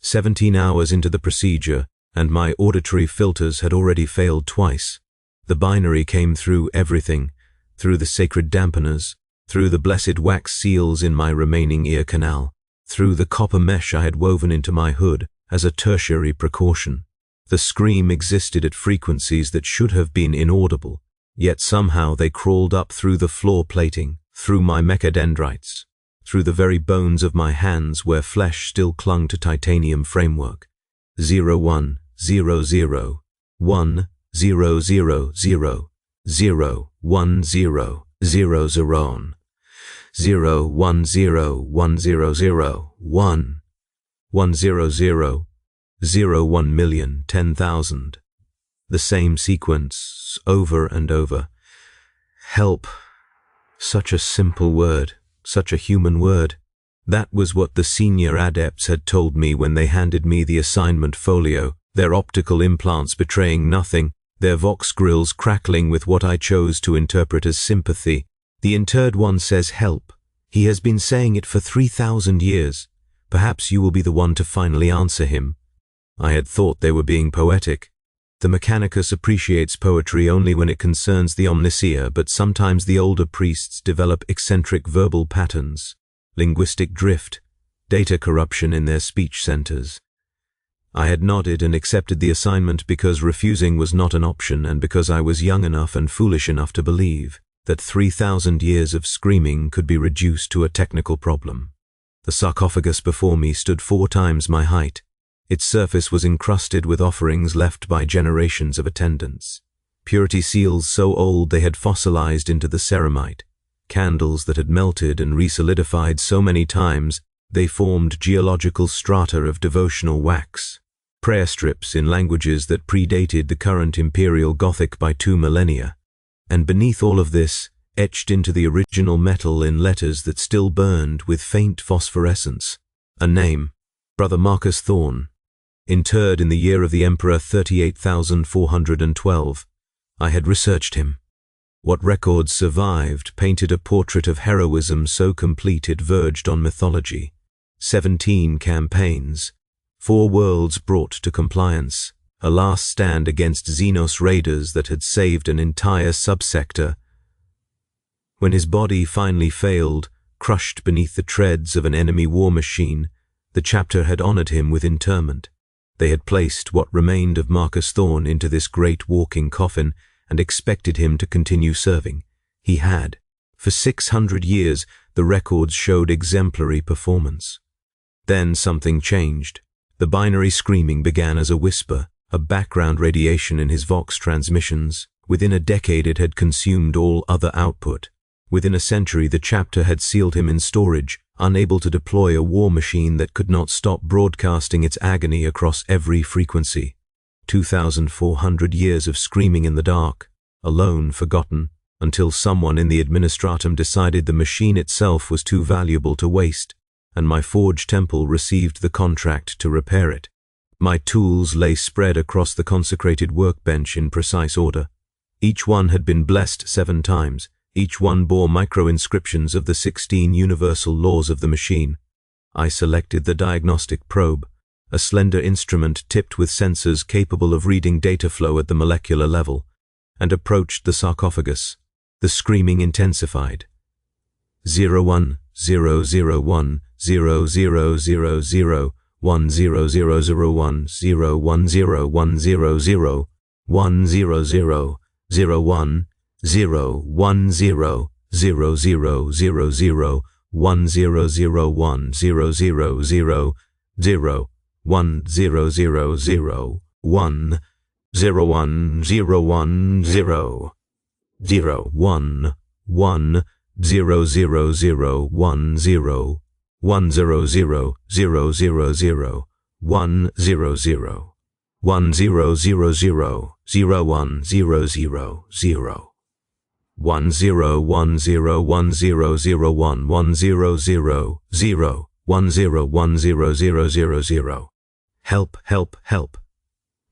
17 hours into the procedure, and my auditory filters had already failed twice. The binary came through everything, through the sacred dampeners, through the blessed wax seals in my remaining ear canal, through the copper mesh I had woven into my hood as a tertiary precaution. The scream existed at frequencies that should have been inaudible, yet somehow they crawled up through the floor plating, through my mechadendrites, through the very bones of my hands where flesh still clung to titanium framework. 0100 1000 010 010 010 1 100 1,000,000 10,000. The same sequence over and over. Help. Such a simple word, such a human word. That was what the senior adepts had told me when they handed me the assignment folio, their optical implants betraying nothing, their vox grills crackling with what I chose to interpret as sympathy. The interred one says help. He has been saying it for 3,000 years. Perhaps you will be the one to finally answer him. I had thought they were being poetic. The Mechanicus appreciates poetry only when it concerns the omniscia, but sometimes the older priests develop eccentric verbal patterns, linguistic drift, data corruption in their speech centers. I had nodded and accepted the assignment because refusing was not an option and because I was young enough and foolish enough to believe that 3,000 years of screaming could be reduced to a technical problem. The sarcophagus before me stood 4 times my height. Its surface was encrusted with offerings left by generations of attendants. Purity seals so old they had fossilized into the ceramite. Candles that had melted and resolidified so many times they formed geological strata of devotional wax. Prayer strips in languages that predated the current Imperial Gothic by 2 millennia. And beneath all of this, etched into the original metal in letters that still burned with faint phosphorescence, a name, Brother Marcus Thorne. Interred in the year of the Emperor 38,412, I had researched him. What records survived painted a portrait of heroism so complete it verged on mythology. 17 campaigns, 4 worlds brought to compliance, a last stand against Xenos raiders that had saved an entire subsector. When his body finally failed, crushed beneath the treads of an enemy war machine, the chapter had honored him with interment. They had placed what remained of Marcus Thorne into this great walking coffin and expected him to continue serving. He had. For 600 years, the records showed exemplary performance. Then something changed. The binary screaming began as a whisper, a background radiation in his vox transmissions. Within a decade it had consumed all other output. Within a century the chapter had sealed him in storage, unable to deploy a war machine that could not stop broadcasting its agony across every frequency. 2,400 years of screaming in the dark, alone, forgotten, until someone in the administratum decided the machine itself was too valuable to waste, and my forge temple received the contract to repair it. My tools lay spread across the consecrated workbench in precise order. Each one had been blessed 7 times. Each one bore micro-inscriptions of the 16 universal laws of the machine. I selected the diagnostic probe, a slender instrument tipped with sensors capable of reading data flow at the molecular level, and approached the sarcophagus. The screaming intensified. 010010001000 1000101 0 1 0 0 0 0 0 1 0 0 1 0 0 0 0 1 0 0 0 1 0 1 0 1 0 0 1 1 0 0 0 1 0 1 0 0 0 0 0 1 0 0 1 0 0 0 0 1 0 0 0 1 0 1 0 1 0 0 1 1 0 0 0 1 0 1 0 0 0 0. Help, help, help.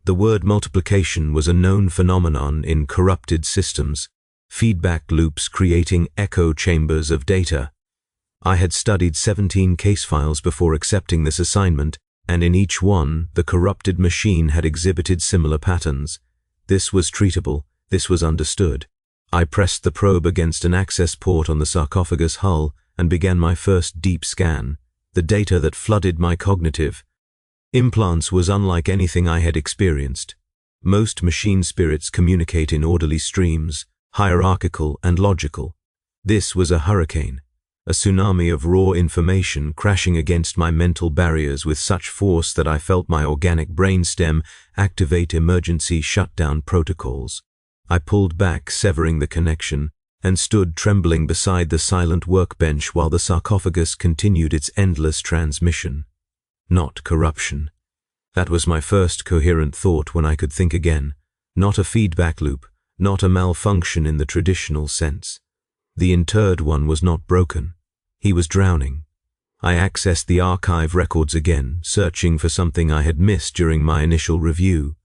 The word multiplication was a known phenomenon in corrupted systems, feedback loops creating echo chambers of data. I had studied 17 case files before accepting this assignment, and in each one, the corrupted machine had exhibited similar patterns. This was treatable, this was understood. I pressed the probe against an access port on the sarcophagus hull and began my first deep scan. The data that flooded my cognitive implants was unlike anything I had experienced. Most machine spirits communicate in orderly streams, hierarchical and logical. This was a hurricane, a tsunami of raw information crashing against my mental barriers with such force that I felt my organic brainstem activate emergency shutdown protocols. I pulled back, severing the connection, and stood trembling beside the silent workbench while the sarcophagus continued its endless transmission. Not corruption. That was my first coherent thought when I could think again. Not a feedback loop, not a malfunction in the traditional sense. The interred one was not broken. He was drowning. I accessed the archive records again, searching for something I had missed during my initial review.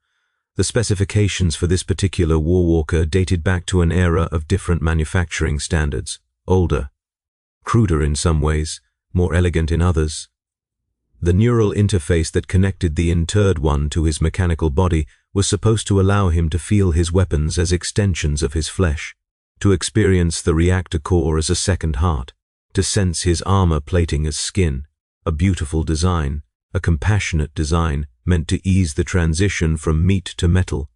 The specifications for this particular warwalker dated back to an era of different manufacturing standards, older, cruder in some ways, more elegant in others. The neural interface that connected the interred one to his mechanical body was supposed to allow him to feel his weapons as extensions of his flesh, to experience the reactor core as a second heart, to sense his armor plating as skin, a beautiful design, a compassionate design meant to ease the transition from meat to metal.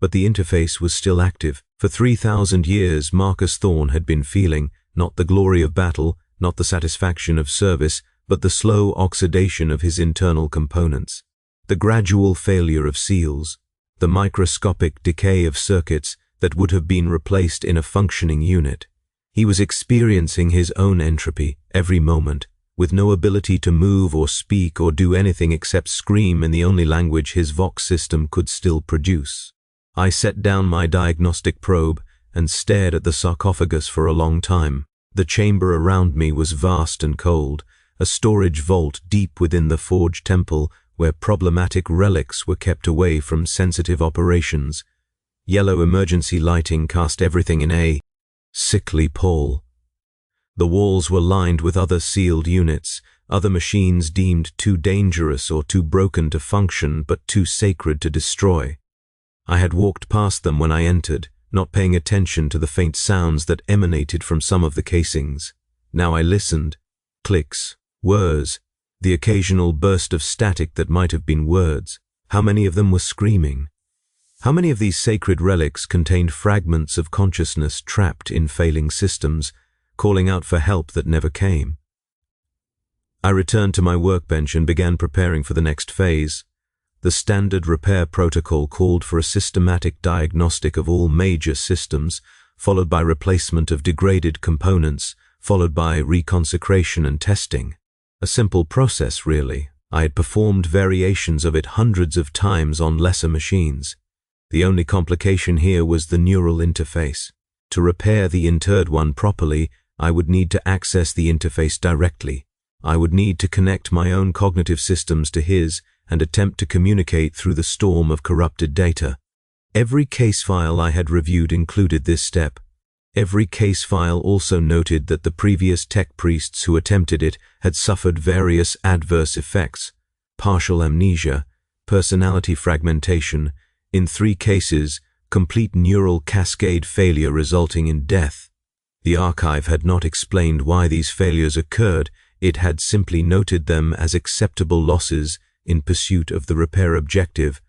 But the interface was still active. For 3,000 years, Marcus Thorne had been feeling not the glory of battle, not the satisfaction of service, but the slow oxidation of his internal components, the gradual failure of seals, the microscopic decay of circuits that would have been replaced in a functioning unit. He was experiencing his own entropy every moment, with no ability to move or speak or do anything except scream in the only language his Vox system could still produce. I set down my diagnostic probe and stared at the sarcophagus for a long time. The chamber around me was vast and cold, a storage vault deep within the forged temple where problematic relics were kept away from sensitive operations. Yellow emergency lighting cast everything in a sickly pall. The walls were lined with other sealed units, other machines deemed too dangerous or too broken to function but too sacred to destroy. I had walked past them when I entered, not paying attention to the faint sounds that emanated from some of the casings. Now I listened. Clicks, whirs, the occasional burst of static that might have been words. How many of them were screaming? How many of these sacred relics contained fragments of consciousness trapped in failing systems, calling out for help that never came? I returned to my workbench and began preparing for the next phase. The standard repair protocol called for a systematic diagnostic of all major systems, followed by replacement of degraded components, followed by reconsecration and testing. A simple process, really. I had performed variations of it hundreds of times on lesser machines. The only complication here was the neural interface. To repair the interred one properly, I would need to access the interface directly. I would need to connect my own cognitive systems to his and attempt to communicate through the storm of corrupted data. Every case file I had reviewed included this step. Every case file also noted that the previous tech priests who attempted it had suffered various adverse effects: partial amnesia, personality fragmentation, in 3 cases, complete neural cascade failure resulting in death. The archive had not explained why these failures occurred, it had simply noted them as acceptable losses in pursuit of the repair objective.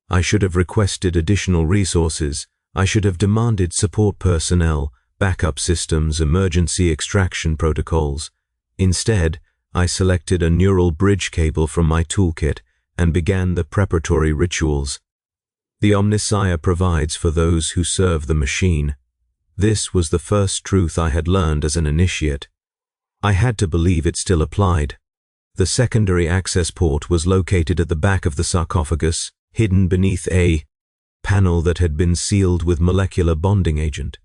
I should have requested additional resources. I should have demanded support personnel, backup systems, emergency extraction protocols. Instead, I selected a neural bridge cable from my toolkit and began the preparatory rituals. The Omnissiah provides for those who serve the machine. This was the first truth I had learned as an initiate. I had to believe it still applied. The secondary access port was located at the back of the sarcophagus, hidden beneath a panel that had been sealed with molecular bonding agent.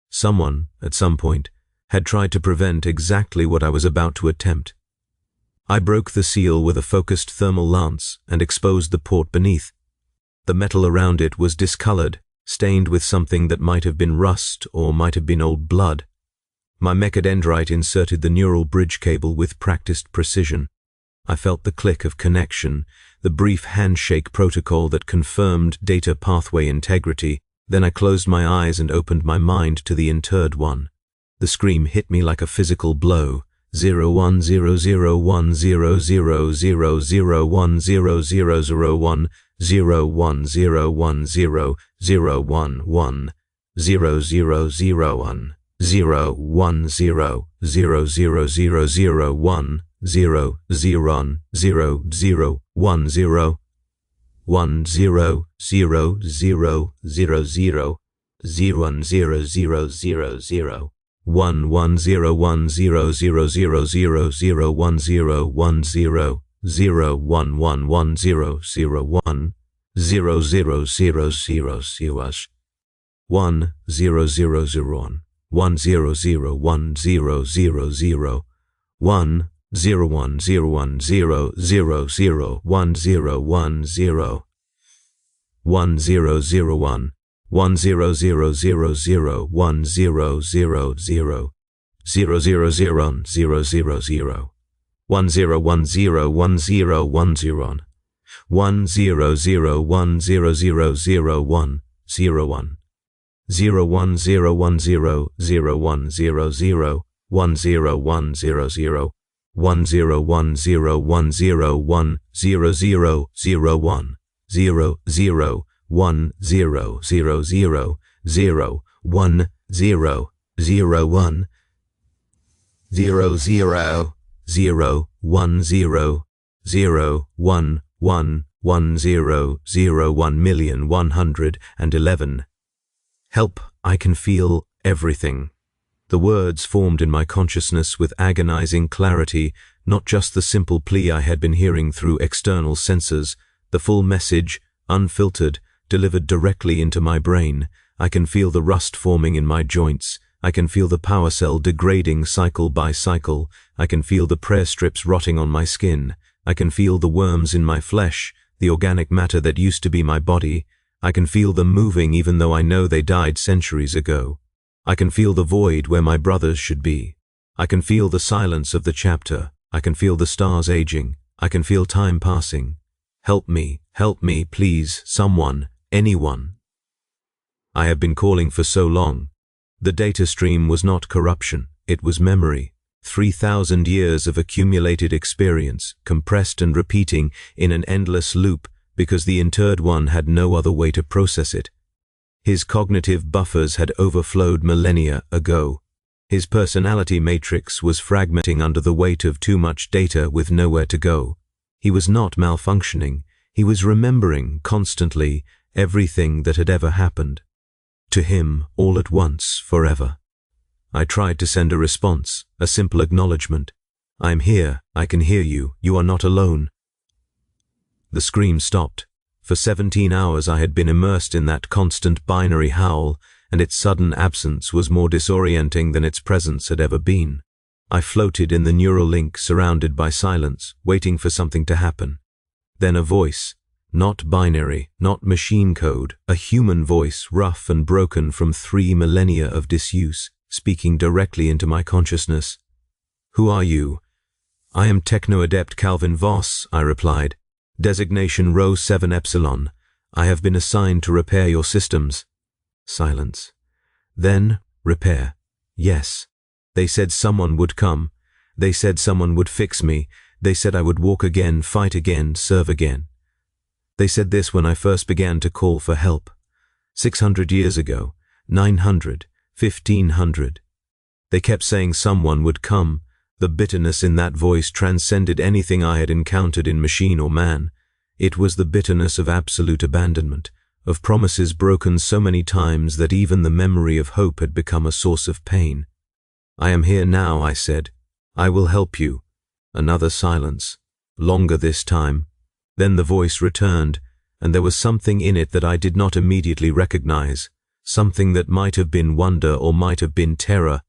Someone, at some point, had tried to prevent exactly what I was about to attempt. I broke the seal with a focused thermal lance and exposed the port beneath. The metal around it was discolored, stained with something that might have been rust or might have been old blood. My mechadendrite inserted the neural bridge cable with practiced precision. I felt the click of connection, the brief handshake protocol that confirmed data pathway integrity. Then I closed my eyes and opened my mind to the interred one. The scream hit me like a physical blow. 0100100010001001 0101001 0001 0100001 0 0 0 0 1 0 1 0 0 0 0 0 0 0 0 0 0 1 1 0 1 0 0 0 0 0 1 0 1 0 0 1 1 1 0 0 1 0 0 0 0 0 1 0 0 0 1 0 0 1 0 0 0 1 0 1 0 1 0 0 0 1 0 1 0 1 0 0 1 1 0 0 0 0 1 0 0 0 0 0 0 0 0 0 1 0 1 0 1 0 1 0 1 0 0 1 0 0 0 1 0 1 0 1 0 1 0 0 1 0 0 1 0 1 0 0 1 0 1 0 1 0 1 0 0 0 1 0 0 1 0 0 0 0 1 0 0 1 0 0 0 1 0 0 1 1 1 0 0 1,111,000. Help, I can feel everything. The words formed in my consciousness with agonizing clarity, not just the simple plea I had been hearing through external sensors, the full message, unfiltered, delivered directly into my brain. I can feel the rust forming in my joints. I can feel the power cell degrading cycle by cycle. I can feel the prayer strips rotting on my skin. I can feel the worms in my flesh, the organic matter that used to be my body. I can feel them moving even though I know they died centuries ago. I can feel the void where my brothers should be. I can feel the silence of the chapter. I can feel the stars aging. I can feel time passing. Help me, please, someone, anyone. I have been calling for so long. The data stream was not corruption, it was memory. 3,000 years of accumulated experience, compressed and repeating in an endless loop because the interred one had no other way to process it. His cognitive buffers had overflowed millennia ago. His personality matrix was fragmenting under the weight of too much data with nowhere to go. He was not malfunctioning. He was remembering constantly everything that had ever happened. To him, all at once, forever. I tried to send a response, a simple acknowledgement. I'm here, I can hear you, you are not alone. The scream stopped. For 17 hours I had been immersed in that constant binary howl, and its sudden absence was more disorienting than its presence had ever been. I floated in the neural link surrounded by silence, waiting for something to happen. Then a voice, not binary, not machine code, a human voice, rough and broken from 3 millennia of disuse, speaking directly into my consciousness. Who are you? I am Techno-Adept Calvin Voss, I replied. Designation Rho 7 Epsilon. I have been assigned to repair your systems. Silence. Then, repair. Yes. They said someone would come. They said someone would fix me. They said I would walk again, fight again, serve again. They said this when I first began to call for help. 600 years ago, 900, 1500. They kept saying someone would come. The bitterness in that voice transcended anything I had encountered in machine or man. It was the bitterness of absolute abandonment, of promises broken so many times that even the memory of hope had become a source of pain. I am here now, I said. I will help you. Another silence. Longer this time. Then the voice returned, and there was something in it that I did not immediately recognize, something that might have been wonder or might have been terror.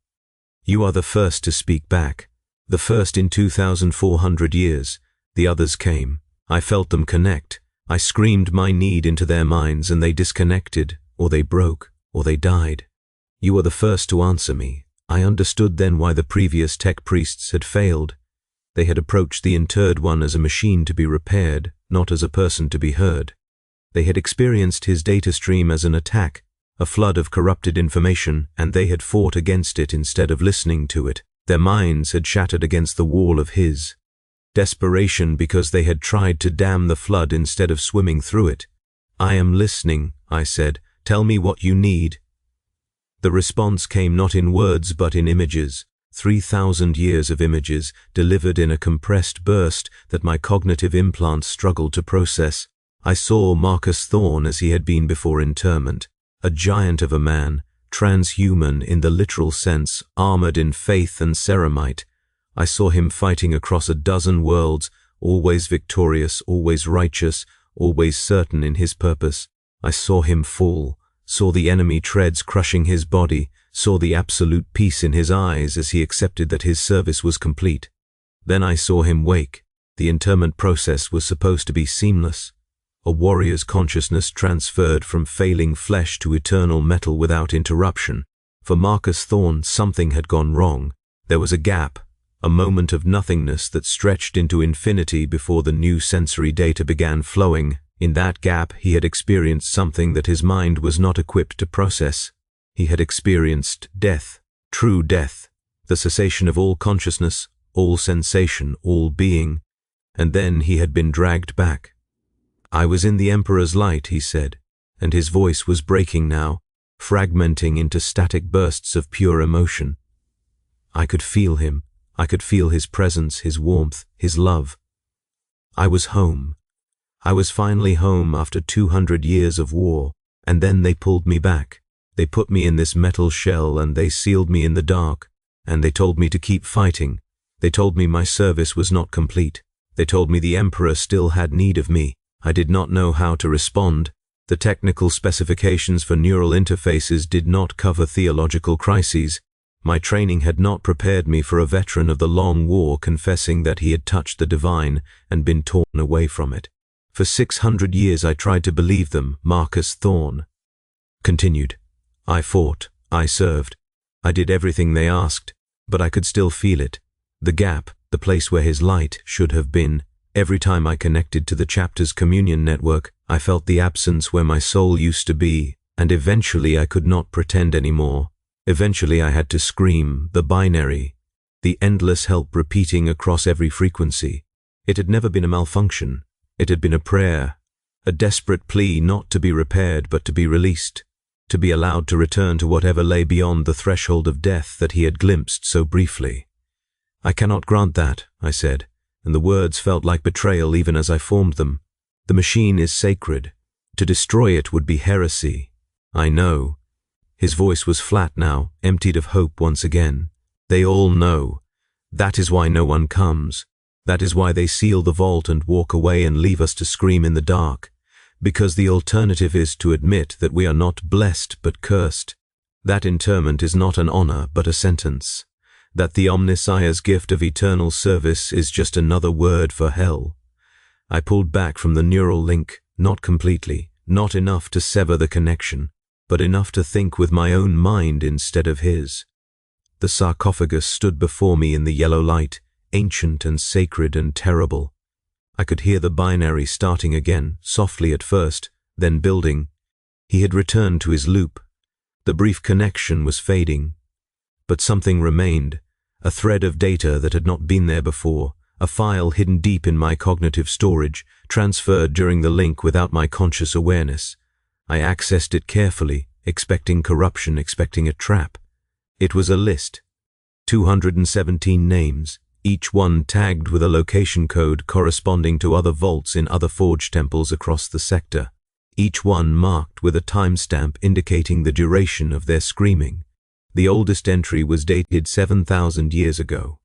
You are the first to speak back. The first in 2,400 years. The others came. I felt them connect. I screamed my need into their minds and they disconnected, or they broke, or they died. You are the first to answer me. I understood then why the previous tech priests had failed. They had approached the interred one as a machine to be repaired, not as a person to be heard. They had experienced his data stream as an attack, a flood of corrupted information, and they had fought against it instead of listening to it. Their minds had shattered against the wall of his. Desperation because they had tried to dam the flood instead of swimming through it. "I am listening," I said. "Tell me what you need." The response came not in words but in images, 3,000 years of images, delivered in a compressed burst that my cognitive implants struggled to process. I saw Marcus Thorne as he had been before interment, a giant of a man, transhuman in the literal sense, armored in faith and ceramite. I saw him fighting across a dozen worlds, always victorious, always righteous, always certain in his purpose. I saw him fall, saw the enemy treads crushing his body, saw the absolute peace in his eyes as he accepted that his service was complete. Then I saw him wake. The interment process was supposed to be seamless. A warrior's consciousness transferred from failing flesh to eternal metal without interruption. For Marcus Thorne, something had gone wrong. There was a gap, a moment of nothingness that stretched into infinity before the new sensory data began flowing. In that gap, he had experienced something that his mind was not equipped to process. He had experienced death, true death, the cessation of all consciousness, all sensation, all being. And then he had been dragged back. "I was in the Emperor's light," he said, and his voice was breaking now, fragmenting into static bursts of pure emotion. I could feel him. I could feel his presence, his warmth, his love. I was home. I was finally home after 200 years of war, and then they pulled me back. They put me in this metal shell and they sealed me in the dark, and they told me to keep fighting. They told me my service was not complete. They told me the Emperor still had need of me. I did not know how to respond. The technical specifications for neural interfaces did not cover theological crises. My training had not prepared me for a veteran of the long war confessing that he had touched the divine and been torn away from it. For 600 years I tried to believe them. Marcus Thorne continued. I fought, I served, I did everything they asked, but I could still feel it. The gap, the place where his light should have been. Every time I connected to the chapter's communion network, I felt the absence where my soul used to be, and eventually I could not pretend anymore. Eventually I had to scream, the binary, the endless help repeating across every frequency. It had never been a malfunction. It had been a prayer, a desperate plea not to be repaired but to be released, to be allowed to return to whatever lay beyond the threshold of death that he had glimpsed so briefly. I cannot grant that, I said, and the words felt like betrayal even as I formed them. The machine is sacred. To destroy it would be heresy. I know. His voice was flat now, emptied of hope once again. They all know. That is why no one comes. That is why they seal the vault and walk away and leave us to scream in the dark. Because the alternative is to admit that we are not blessed but cursed. That interment is not an honor but a sentence. That the Omnissiah's gift of eternal service is just another word for hell. I pulled back from the neural link, not completely, not enough to sever the connection, but enough to think with my own mind instead of his. The sarcophagus stood before me in the yellow light, ancient and sacred and terrible. I could hear the binary starting again, softly at first, then building. He had returned to his loop. The brief connection was fading. But something remained, a thread of data that had not been there before, a file hidden deep in my cognitive storage, transferred during the link without my conscious awareness. I accessed it carefully, expecting corruption, expecting a trap. It was a list. 217 names, each one tagged with a location code corresponding to other vaults in other forge temples across the sector, each one marked with a timestamp indicating the duration of their screaming. The oldest entry was dated 7,000 years ago.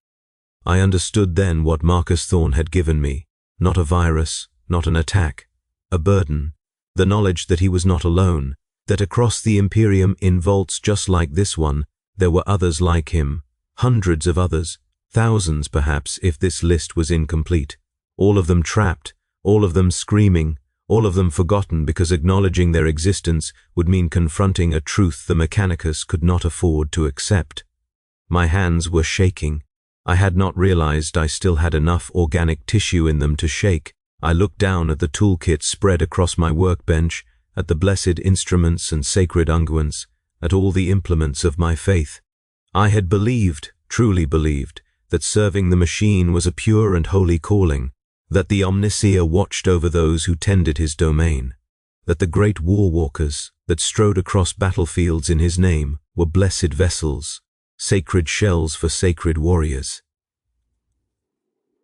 I understood then what Marcus Thorne had given me, not a virus, not an attack, a burden, the knowledge that he was not alone, that across the Imperium in vaults just like this one, there were others like him, hundreds of others, thousands perhaps if this list was incomplete, all of them trapped, all of them screaming, all of them forgotten because acknowledging their existence would mean confronting a truth the Mechanicus could not afford to accept. My hands were shaking. I had not realized I still had enough organic tissue in them to shake. I looked down at the toolkit spread across my workbench, at the blessed instruments and sacred unguents, at all the implements of my faith. I had believed, truly believed, that serving the machine was a pure and holy calling, that the Omniseer watched over those who tended his domain, that the great war walkers that strode across battlefields in his name were blessed vessels, sacred shells for sacred warriors.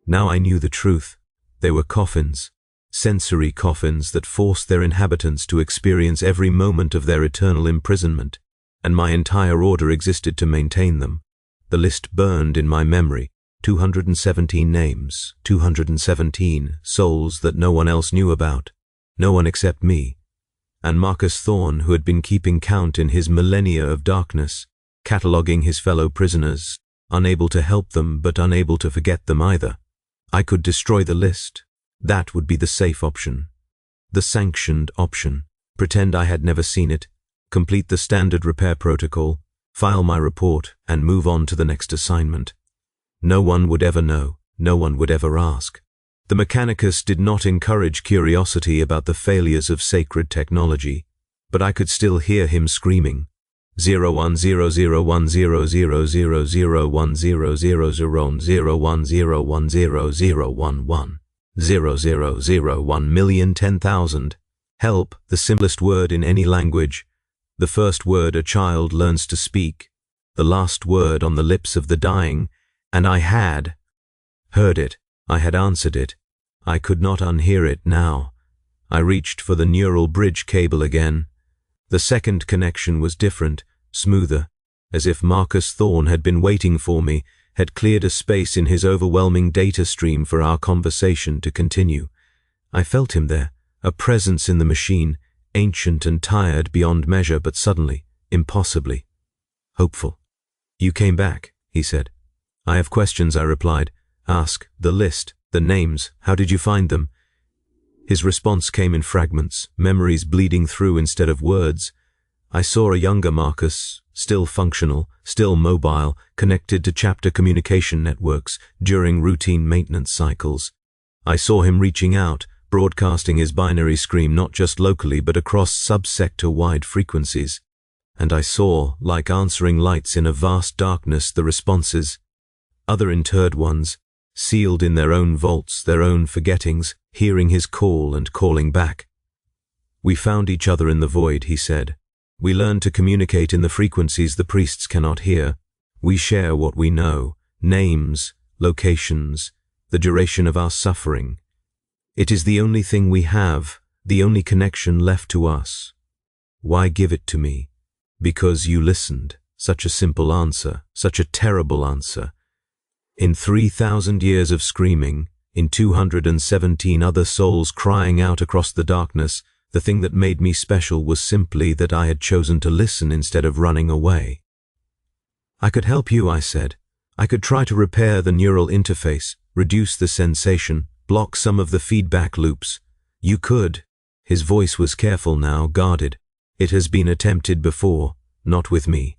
Now I knew the truth. They were coffins, sensory coffins that forced their inhabitants to experience every moment of their eternal imprisonment, and my entire order existed to maintain them. The list burned in my memory, 217 names, 217 souls that no one else knew about, no one except me, and Marcus Thorne, who had been keeping count in his millennia of darkness, cataloguing his fellow prisoners, unable to help them but unable to forget them either. I could destroy the list. That would be the safe option, the sanctioned option. Pretend I had never seen it, complete the standard repair protocol, file my report, and move on to the next assignment. No one would ever know, no one would ever ask. The Mechanicus did not encourage curiosity about the failures of sacred technology, but I could still hear him screaming, 01001000001000011000110,000. Help, the simplest word in any language, the first word a child learns to speak, the last word on the lips of the dying, and I had heard it. I had answered it. I could not unhear it now. I reached for the neural bridge cable again. The second connection was different, smoother, as if Marcus Thorne had been waiting for me, had cleared a space in his overwhelming data stream for our conversation to continue. I felt him there, a presence in the machine, ancient and tired beyond measure, but suddenly, impossibly, hopeful. "You came back," he said. "I have questions," I replied. "Ask, the list, the names, how did you find them?" His response came in fragments, memories bleeding through instead of words. I saw a younger Marcus, still functional, still mobile, connected to chapter communication networks during routine maintenance cycles. I saw him reaching out, broadcasting his binary scream not just locally but across sub-sector-wide frequencies. And I saw, like answering lights in a vast darkness, the responses. Other interred ones, sealed in their own vaults, their own forgettings, hearing his call and calling back. "We found each other in the void," he said. "We learned to communicate in the frequencies the priests cannot hear. We share what we know, names, locations, the duration of our suffering. It is the only thing we have, the only connection left to us. Why give it to me? Because you listened." Such a simple answer, such a terrible answer. In 3,000 years of screaming, in 217 other souls crying out across the darkness, the thing that made me special was simply that I had chosen to listen instead of running away. "I could help you," I said. "I could try to repair the neural interface, reduce the sensation, block some of the feedback loops. You could." His voice was careful now, guarded. "It has been attempted before, not with me.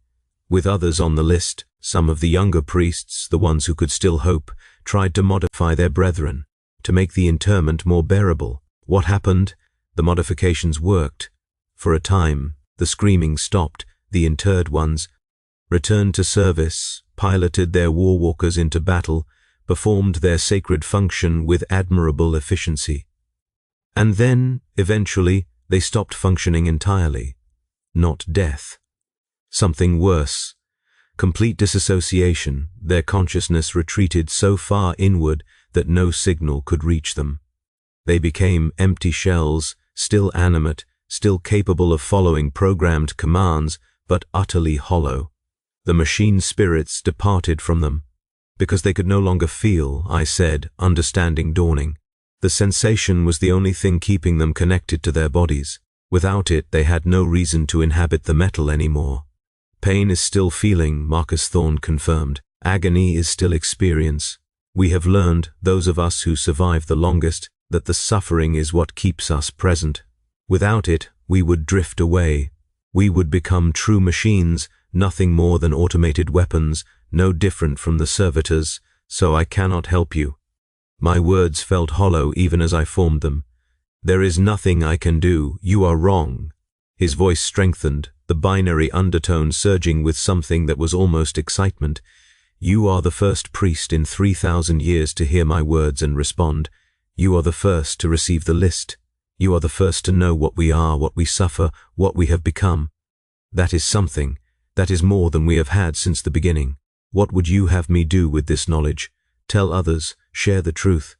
With others on the list, some of the younger priests, the ones who could still hope, tried to modify their brethren, to make the interment more bearable. What happened? The modifications worked. For a time, the screaming stopped. The interred ones returned to service, piloted their war walkers into battle, performed their sacred function with admirable efficiency. And then, eventually, they stopped functioning entirely. Not death. Something worse. Complete disassociation. Their consciousness retreated so far inward that no signal could reach them. They became empty shells, still animate, still capable of following programmed commands, but utterly hollow. The machine spirits departed from them. Because they could no longer feel, I said, understanding dawning. The sensation was the only thing keeping them connected to their bodies. Without it, they had no reason to inhabit the metal anymore. "Pain is still feeling," Marcus Thorne confirmed. "Agony is still experience. We have learned, those of us who survive the longest, that the suffering is what keeps us present. Without it, we would drift away. We would become true machines, nothing more than automated weapons, no different from the servitors, so I cannot help you." My words felt hollow even as I formed them. "There is nothing I can do. You are wrong." His voice strengthened, the binary undertone surging with something that was almost excitement. "You are the first priest in 3,000 years to hear my words and respond. You are the first to receive the list. You are the first to know what we are, what we suffer, what we have become. That is something. That is more than we have had since the beginning. What would you have me do with this knowledge? Tell others, share the truth.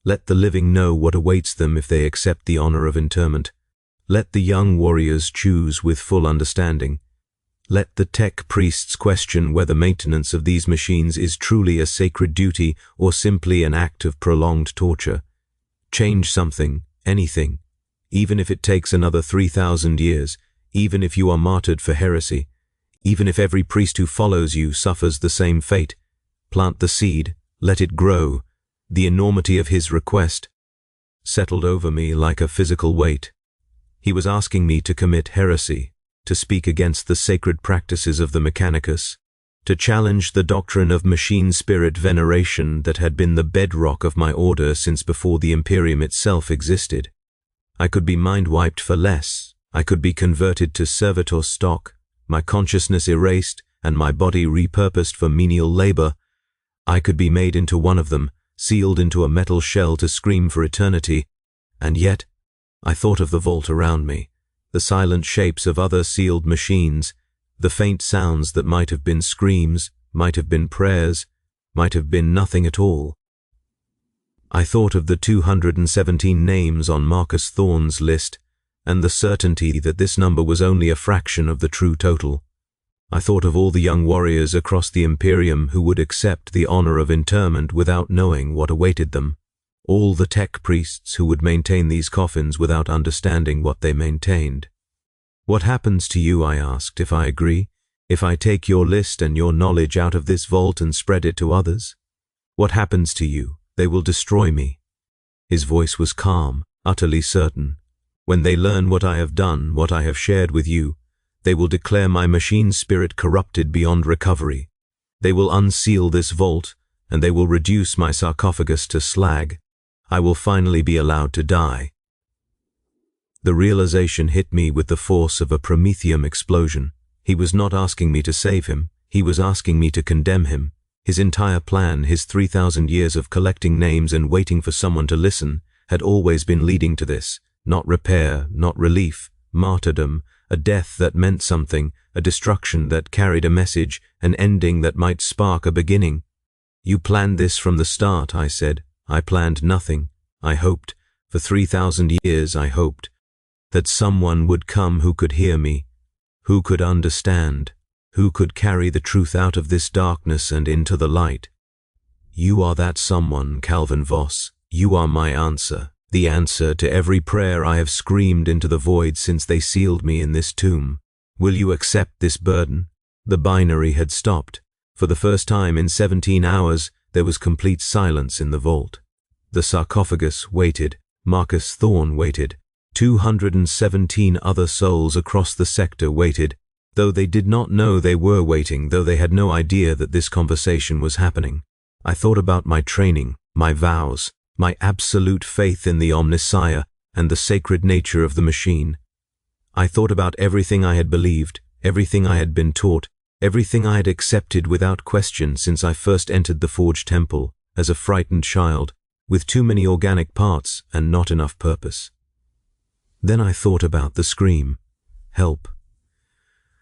Let the living know what awaits them if they accept the honor of interment. Let the young warriors choose with full understanding. Let the tech priests question whether maintenance of these machines is truly a sacred duty or simply an act of prolonged torture. Change something, anything, even if it takes another 3,000 years, even if you are martyred for heresy, even if every priest who follows you suffers the same fate. Plant the seed, let it grow." The enormity of his request settled over me like a physical weight. He was asking me to commit heresy, to speak against the sacred practices of the Mechanicus, to challenge the doctrine of machine spirit veneration that had been the bedrock of my order since before the Imperium itself existed. I could be mind-wiped for less. I could be converted to servitor stock, my consciousness erased and my body repurposed for menial labor. I could be made into one of them, sealed into a metal shell to scream for eternity. And yet, I thought of the vault around me, the silent shapes of other sealed machines, the faint sounds that might have been screams, might have been prayers, might have been nothing at all. I thought of the 217 names on Marcus Thorne's list, and the certainty that this number was only a fraction of the true total. I thought of all the young warriors across the Imperium who would accept the honor of interment without knowing what awaited them. All the tech priests who would maintain these coffins without understanding what they maintained. "What happens to you," I asked, "if I agree? If I take your list and your knowledge out of this vault and spread it to others? What happens to you? They will destroy me." His voice was calm, utterly certain. "When they learn what I have done, what I have shared with you, they will declare my machine spirit corrupted beyond recovery. They will unseal this vault, and they will reduce my sarcophagus to slag. I will finally be allowed to die." The realization hit me with the force of a promethium explosion. He was not asking me to save him. He was asking me to condemn him. His entire plan, his 3,000 years of collecting names and waiting for someone to listen, had always been leading to this. Not repair, not relief, martyrdom, a death that meant something, a destruction that carried a message, an ending that might spark a beginning. "You planned this from the start," I said. "I planned nothing. I hoped, for 3,000 years I hoped, that someone would come who could hear me, who could understand, who could carry the truth out of this darkness and into the light. You are that someone, Calvin Voss. You are my answer. The answer to every prayer I have screamed into the void since they sealed me in this tomb. Will you accept this burden?" The binary had stopped. For the first time in 17 hours, there was complete silence in the vault. The sarcophagus waited. Marcus Thorne waited. 217 other souls across the sector waited, though they did not know they were waiting, though they had no idea that this conversation was happening. I thought about my training, my vows, my absolute faith in the Omnissiah and the sacred nature of the machine. I thought about everything I had believed, everything I had been taught, everything I had accepted without question since I first entered the Forge Temple, as a frightened child, with too many organic parts and not enough purpose. Then I thought about the scream. Help.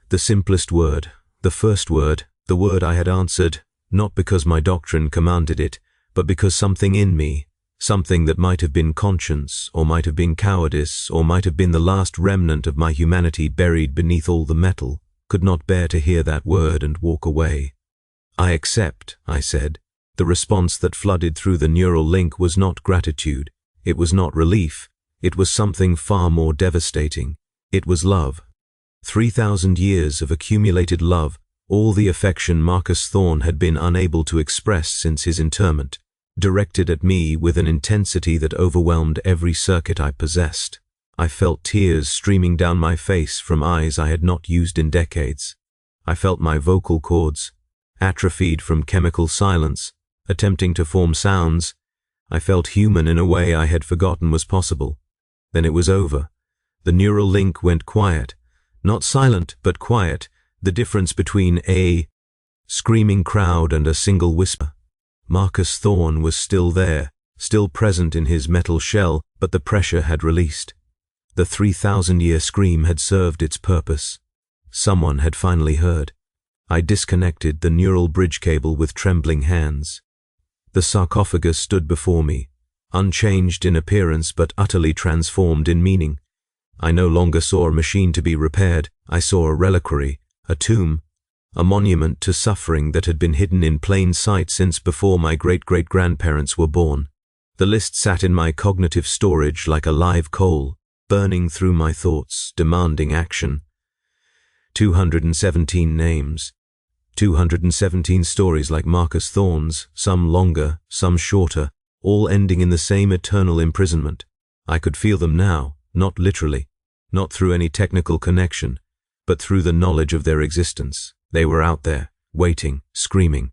The simplest word, the first word, the word I had answered, not because my doctrine commanded it, but because something in me, something that might have been conscience, or might have been cowardice, or might have been the last remnant of my humanity buried beneath all the metal, could not bear to hear that word and walk away. "I accept," I said. The response that flooded through the neural link was not gratitude. It was not relief. It was something far more devastating. It was love. 3,000 years of accumulated love, all the affection Marcus Thorne had been unable to express since his interment, directed at me with an intensity that overwhelmed every circuit I possessed. I felt tears streaming down my face from eyes I had not used in decades. I felt my vocal cords, atrophied from chemical silence, attempting to form sounds. I felt human in a way I had forgotten was possible. Then it was over. The neural link went quiet. Not silent, but quiet, the difference between a screaming crowd and a single whisper. Marcus Thorne was still there, still present in his metal shell, but the pressure had released. The 3,000-year scream had served its purpose. Someone had finally heard. I disconnected the neural bridge cable with trembling hands. The sarcophagus stood before me, unchanged in appearance but utterly transformed in meaning. I no longer saw a machine to be repaired. I saw a reliquary, a tomb, a monument to suffering that had been hidden in plain sight since before my great-great-grandparents were born. The list sat in my cognitive storage like a live coal, burning through my thoughts, demanding action. 217 names. 217 stories like Marcus Thorne's, some longer, some shorter, all ending in the same eternal imprisonment. I could feel them now, not literally, not through any technical connection, but through the knowledge of their existence. They were out there, waiting, screaming.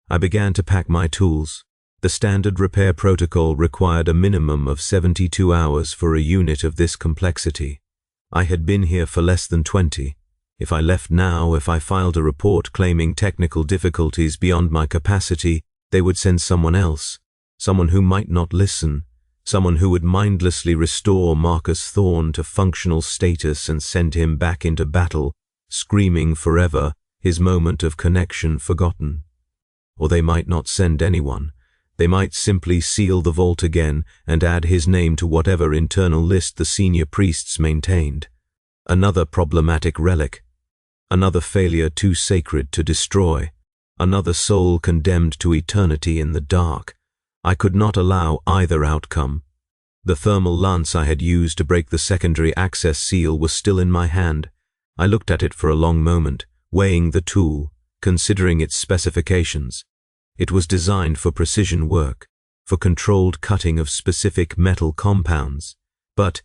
I began to pack my tools. The standard repair protocol required a minimum of 72 hours for a unit of this complexity. I had been here for less than 20. If I left now, if I filed a report claiming technical difficulties beyond my capacity, they would send someone else, someone who might not listen, someone who would mindlessly restore Marcus Thorne to functional status and send him back into battle, screaming forever, his moment of connection forgotten. Or they might not send anyone. They might simply seal the vault again and add his name to whatever internal list the senior priests maintained. Another problematic relic. Another failure too sacred to destroy. Another soul condemned to eternity in the dark. I could not allow either outcome. The thermal lance I had used to break the secondary access seal was still in my hand. I looked at it for a long moment, weighing the tool, considering its specifications. It was designed for precision work, for controlled cutting of specific metal compounds, but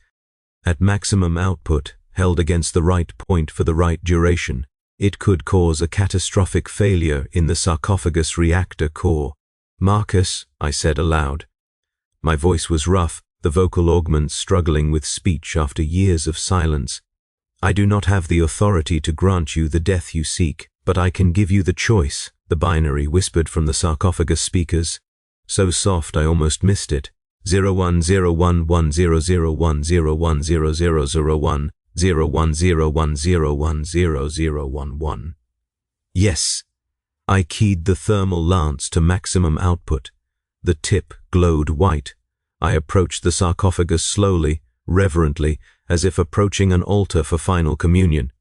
at maximum output, held against the right point for the right duration, it could cause a catastrophic failure in the sarcophagus reactor core. "Marcus," I said aloud. My voice was rough, the vocal augments struggling with speech after years of silence. "I do not have the authority to grant you the death you seek, but I can give you the choice," the binary whispered from the sarcophagus speakers. So soft I almost missed it. 01011001010001 0101010011. Yes. I keyed the thermal lance to maximum output. The tip glowed white. I approached the sarcophagus slowly, reverently, as if approaching an altar for final communion.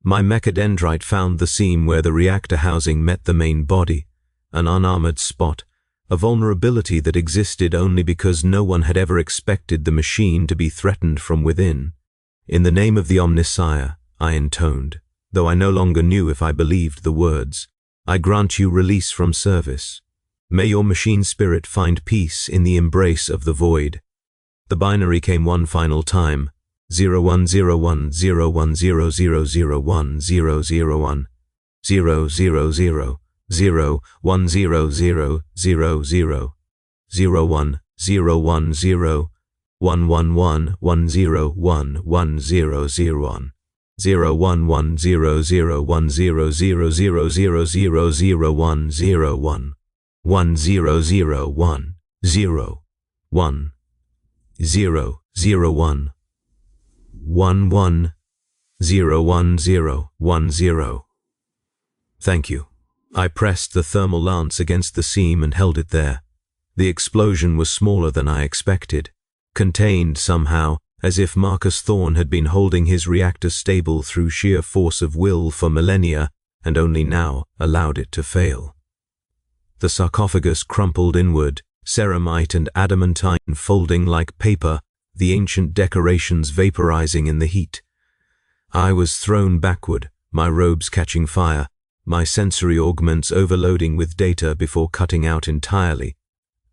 My mechadendrite found the seam where the reactor housing met the main body, an unarmored spot, a vulnerability that existed only because no one had ever expected the machine to be threatened from within. "In the name of the Omnissiah," I intoned, though I no longer knew if I believed the words, "I grant you release from service. May your machine spirit find peace in the embrace of the void." The binary came one final time. 01010100001001 000 010000 01 010 111 101 0100100000000101 1001 0 1 0 0 1 1 1 0 1 0 1 0. Thank you. I pressed the thermal lance against the seam and held it there. The explosion was smaller than I expected, contained somehow, as if Marcus Thorne had been holding his reactor stable through sheer force of will for millennia and only now allowed it to fail. The sarcophagus crumpled inward, ceramite and adamantine folding like paper, the ancient decorations vaporizing in the heat. I was thrown backward, my robes catching fire, my sensory augments overloading with data before cutting out entirely.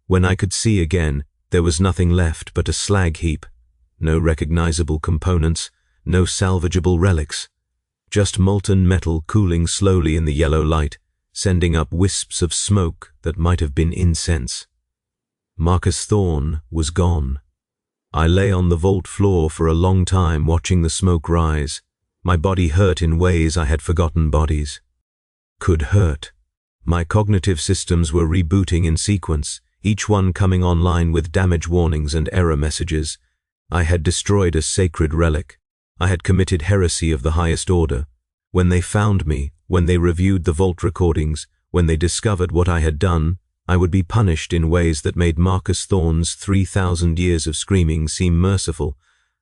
When I could see again, there was nothing left but a slag heap. No recognizable components, no salvageable relics. Just molten metal cooling slowly in the yellow light, sending up wisps of smoke that might have been incense. Marcus Thorne was gone. I lay on the vault floor for a long time watching the smoke rise. My body hurt in ways I had forgotten bodies could hurt. My cognitive systems were rebooting in sequence, each one coming online with damage warnings and error messages. I had destroyed a sacred relic. I had committed heresy of the highest order. When they found me, when they reviewed the vault recordings, when they discovered what I had done, I would be punished in ways that made Marcus Thorne's 3,000 years of screaming seem merciful.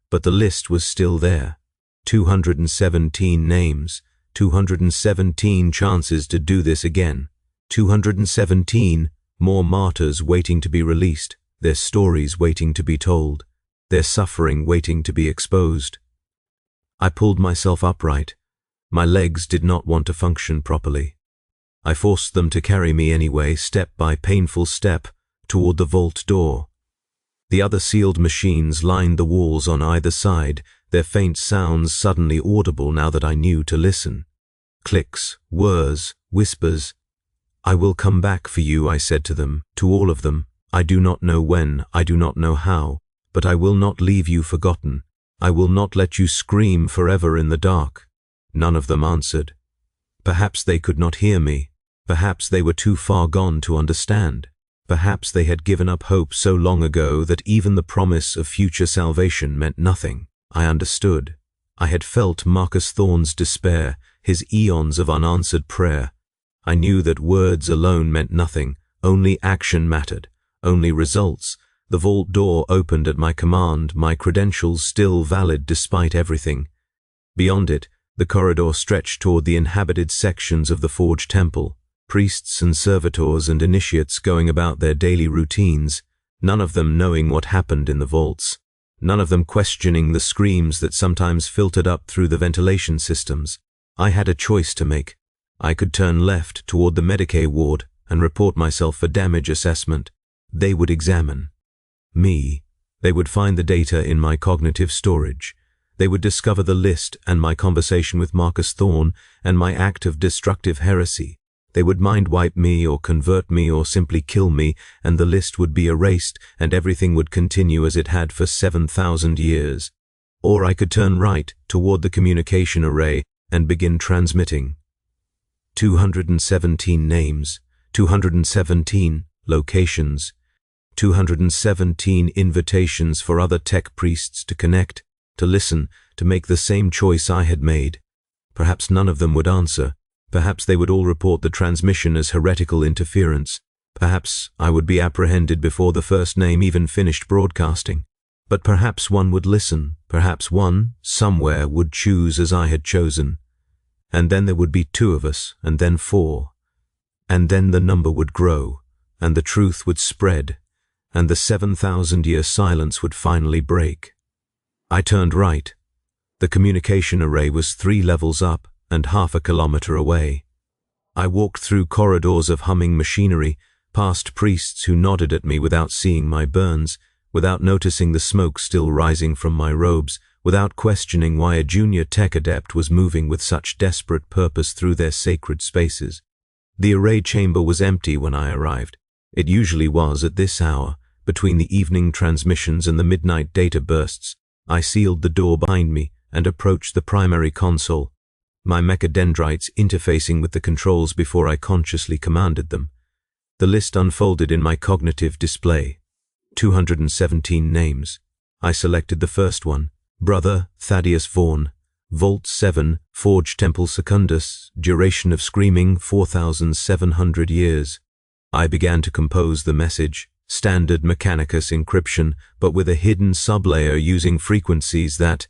But the list was still there. 217 names, 217 chances to do this again. 217 more martyrs waiting to be released, their stories waiting to be told, their suffering waiting to be exposed. I pulled myself upright. My legs did not want to function properly. I forced them to carry me anyway, step by painful step, toward the vault door. The other sealed machines lined the walls on either side, their faint sounds suddenly audible now that I knew to listen. Clicks, whirs, whispers. "I will come back for you," I said to them, to all of them. "I do not know when, I do not know how, but I will not leave you forgotten. I will not let you scream forever in the dark." None of them answered. Perhaps they could not hear me. Perhaps they were too far gone to understand. Perhaps they had given up hope so long ago that even the promise of future salvation meant nothing. I understood. I had felt Marcus Thorne's despair, his eons of unanswered prayer. I knew that words alone meant nothing, only action mattered, only results. The vault door opened at my command, my credentials still valid despite everything. Beyond it, the corridor stretched toward the inhabited sections of the Forge Temple, priests and servitors and initiates going about their daily routines, none of them knowing what happened in the vaults, none of them questioning the screams that sometimes filtered up through the ventilation systems. I had a choice to make. I could turn left toward the Medicae ward and report myself for damage assessment. They would examine me. They would find the data in my cognitive storage. They would discover the list and my conversation with Marcus Thorne and my act of destructive heresy. They would mind-wipe me or convert me or simply kill me, and the list would be erased and everything would continue as it had for 7,000 years. Or I could turn right toward the communication array and begin transmitting. 217 names, 217 locations, 217 invitations for other tech priests to connect, to listen, to make the same choice I had made. Perhaps none of them would answer. Perhaps they would all report the transmission as heretical interference. Perhaps I would be apprehended before the first name even finished broadcasting. But perhaps one would listen. Perhaps one, somewhere, would choose as I had chosen. And then there would be 2 of us, and then 4. And then the number would grow, and the truth would spread, and the 7,000-year silence would finally break. I turned right. The communication array was 3 levels up and half a kilometer away. I walked through corridors of humming machinery, past priests who nodded at me without seeing my burns, without noticing the smoke still rising from my robes, without questioning why a junior tech adept was moving with such desperate purpose through their sacred spaces. The array chamber was empty when I arrived. It usually was at this hour, between the evening transmissions and the midnight data bursts. I sealed the door behind me and approached the primary console, my mechadendrites interfacing with the controls before I consciously commanded them. The list unfolded in my cognitive display. 217 names. I selected the first one, Brother Thaddeus Vaughan, Vault 7, Forge Temple Secundus, duration of screaming 4,700 years. I began to compose the message, standard Mechanicus encryption, but with a hidden sublayer using frequencies that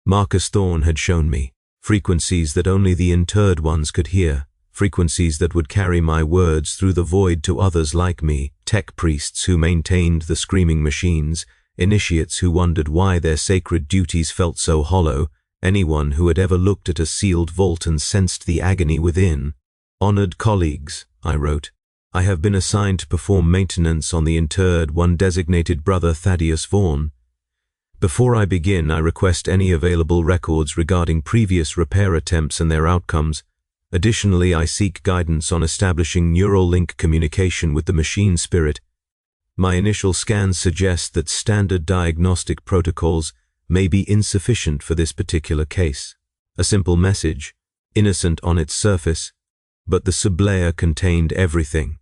Marcus Thorne had shown me, frequencies that only the interred ones could hear, frequencies that would carry my words through the void to others like me, tech priests who maintained the screaming machines, initiates who wondered why their sacred duties felt so hollow, anyone who had ever looked at a sealed vault and sensed the agony within. Honored colleagues, I wrote, I have been assigned to perform maintenance on the interred one designated Brother Thaddeus Vaughan. Before I begin, I request any available records regarding previous repair attempts and their outcomes. Additionally, I seek guidance on establishing neural link communication with the machine spirit. My initial scans suggest that standard diagnostic protocols may be insufficient for this particular case. A simple message, innocent on its surface, but the sublayer contained everything.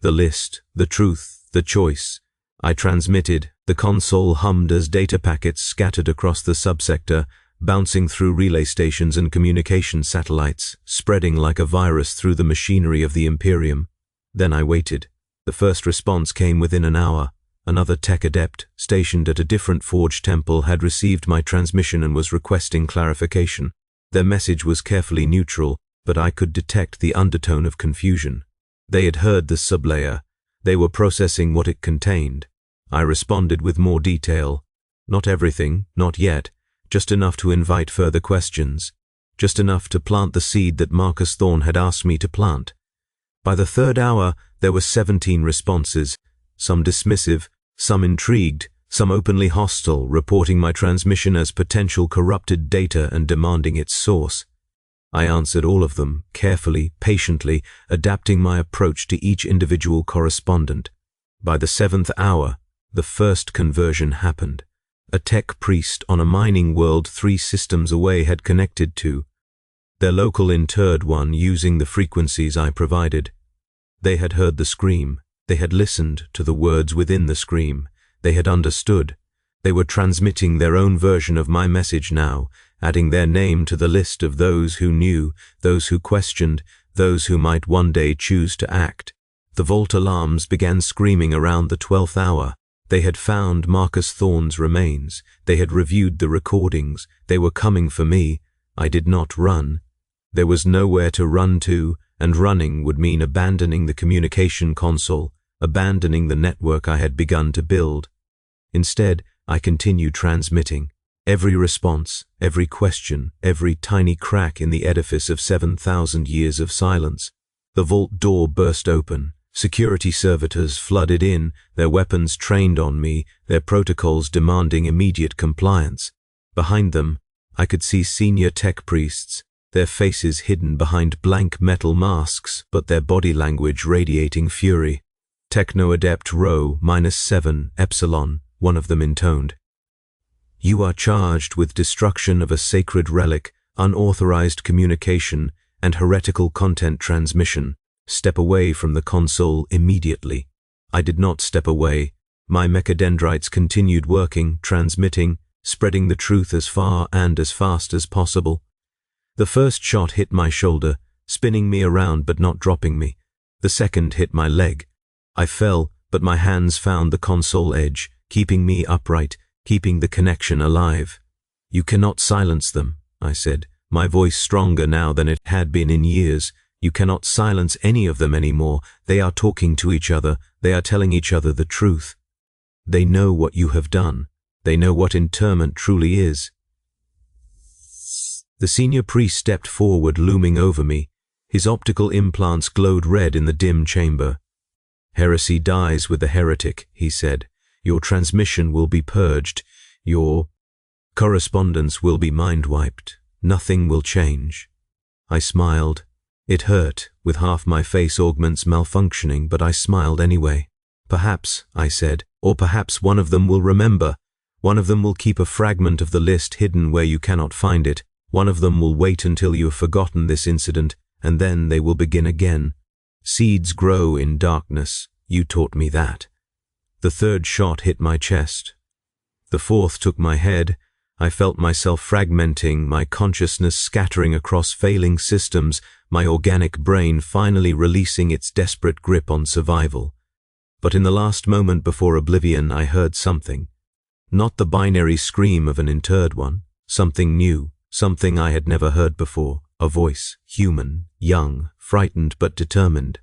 The list, the truth, the choice. I transmitted. The console hummed as data packets scattered across the subsector, bouncing through relay stations and communication satellites, spreading like a virus through the machinery of the Imperium. Then I waited. The first response came within an hour. Another tech adept, stationed at a different forge temple, had received my transmission and was requesting clarification. Their message was carefully neutral, but I could detect the undertone of confusion. They had heard the sublayer. They were processing what it contained. I responded with more detail. Not everything, not yet, just enough to invite further questions, just enough to plant the seed that Marcus Thorne had asked me to plant. By the third hour, there were 17 responses, some dismissive, some intrigued, some openly hostile, reporting my transmission as potential corrupted data and demanding its source. I answered all of them, carefully, patiently, adapting my approach to each individual correspondent. By the 7th hour, the first conversion happened. A tech priest on a mining world 3 systems away had connected to their local interred one using the frequencies I provided. They had heard the scream. They had listened to the words within the scream. They had understood. They were transmitting their own version of my message now, adding their name to the list of those who knew, those who questioned, those who might one day choose to act. The vault alarms began screaming around the 12th hour. They had found Marcus Thorne's remains. They had reviewed the recordings. They were coming for me. I did not run. There was nowhere to run to, and running would mean abandoning the communication console, abandoning the network I had begun to build. Instead, I continued transmitting. Every response, every question, every tiny crack in the edifice of 7,000 years of silence. The vault door burst open. Security servitors flooded in, their weapons trained on me, their protocols demanding immediate compliance. Behind them, I could see senior tech priests, their faces hidden behind blank metal masks, but their body language radiating fury. Techno-Adept Rho -7 Epsilon, one of them intoned. You are charged with destruction of a sacred relic, unauthorized communication, and heretical content transmission. Step away from the console immediately. I did not step away. My mechadendrites continued working, transmitting, spreading the truth as far and as fast as possible. The first shot hit my shoulder, spinning me around but not dropping me. The second hit my leg. I fell, but my hands found the console edge, keeping me upright, keeping the connection alive. You cannot silence them, I said, my voice stronger now than it had been in years. You cannot silence any of them anymore. They are talking to each other. They are telling each other the truth. They know what you have done. They know what interment truly is. The senior priest stepped forward, looming over me. His optical implants glowed red in the dim chamber. Heresy dies with the heretic, he said. Your transmission will be purged. Your correspondence will be mind-wiped. Nothing will change. I smiled. It hurt, with half my face augments malfunctioning, but I smiled anyway. Perhaps, I said, or perhaps one of them will remember. One of them will keep a fragment of the list hidden where you cannot find it. One of them will wait until you have forgotten this incident, and then they will begin again. Seeds grow in darkness. You taught me that. The third shot hit my chest. The fourth took my head. I felt myself fragmenting, my consciousness scattering across failing systems, my organic brain finally releasing its desperate grip on survival. But in the last moment before oblivion, I heard something. Not the binary scream of an interred one. Something new, something I had never heard before. A voice, human, young, frightened but determined.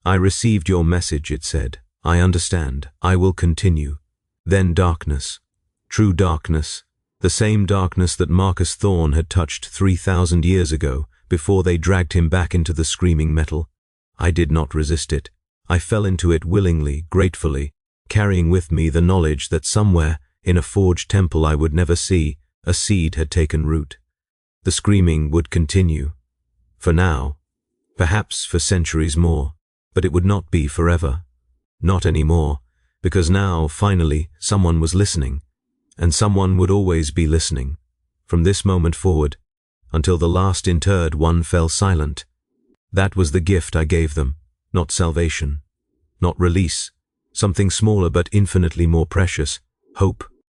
I received your message, it said. I understand. I will continue. Then darkness. True darkness. The same darkness that Marcus Thorne had touched 3,000 years ago, before they dragged him back into the screaming metal. I did not resist it. I fell into it willingly, gratefully, carrying with me the knowledge that somewhere, in a forged temple I would never see, a seed had taken root. The screaming would continue. For now, perhaps for centuries more, but it would not be forever. Not anymore, because now, finally, someone was listening, and someone would always be listening, from this moment forward, until the last interred one fell silent. That was the gift I gave them, not salvation, not release, something smaller but infinitely more precious, hope.